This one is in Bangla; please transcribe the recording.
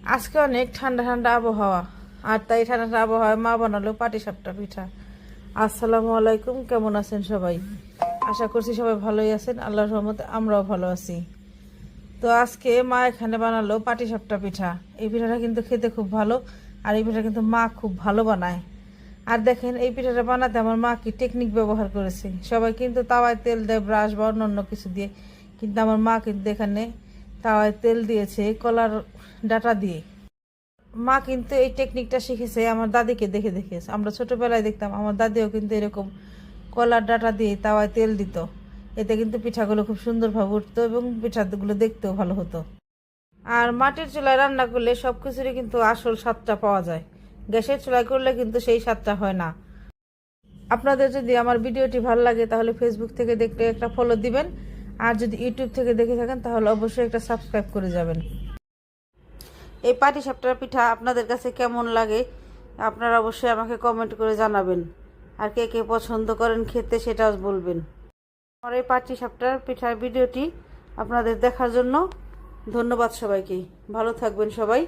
আজকে অনেক ঠান্ডা ঠান্ডা আবহাওয়া, আর তাই ঠান্ডা ঠান্ডা আবহাওয়ায় মা বানালো পাটিসাপটা পিঠা। আসসালামু আলাইকুম, কেমন আছেন সবাই? আশা করছি সবাই ভালোই আছেন, আল্লাহর রহমতে আমরাও ভালো আছি। তো আজকে মা এখানে বানালো পাটিসাপটা পিঠা। এই পিঠাটা কিন্তু খেতে খুব ভালো, আর এই পিঠা কিন্তু মা খুব ভালো বানায়। আর দেখেন এই পিঠাটা বানাতে আমার মা কি টেকনিক ব্যবহার করেছে। সবাই কিন্তু তাওয়ায় তেল দেয় ব্রাশ বা অন্য কিছু দিয়ে, কিন্তু আমার মা কিন্তু এখানে তাওয়ায় তেল দিয়েছে কলার ডাটা দিয়ে। মা কিন্তু এই টেকনিকটা শিখেছে আমার দাদিকে দেখে দেখে। আমরা ছোটবেলায় দেখতাম আমার দাদিও কিন্তু এরকম কলার ডাটা দিয়ে তাওয়ায় তেল দিত। এতে কিন্তু পিঠাগুলো খুব সুন্দরভাবে উঠতো এবং পিঠাগুলো দেখতেও ভালো হতো। আর মাটির চুলায় রান্না করলে সব কিছুরই কিন্তু আসল স্বাদটা পাওয়া যায়। গ্যাসের চুলায় করলে কিন্তু সেই স্বাদটা হয় না। আপনাদের যদি আমার ভিডিওটি ভালো লাগে তাহলে ফেসবুক থেকে দেখলে একটা ফলো দিবেন, আর যদি ইউটিউব থেকে দেখে থাকেন তাহলে অবশ্যই একটা সাবস্ক্রাইব করে যাবেন। এই পাটিসাপটার পিঠা আপনাদের কাছে কেমন লাগে আপনারা অবশ্যই আমাকে কমেন্ট করে জানাবেন। আর কে কে পছন্দ করেন খেতে সেটাও বলবেন। আমার এই পাটিসাপটার পিঠার ভিডিওটি আপনাদের দেখার জন্য ধন্যবাদ সবাইকে। ভালো থাকবেন সবাই।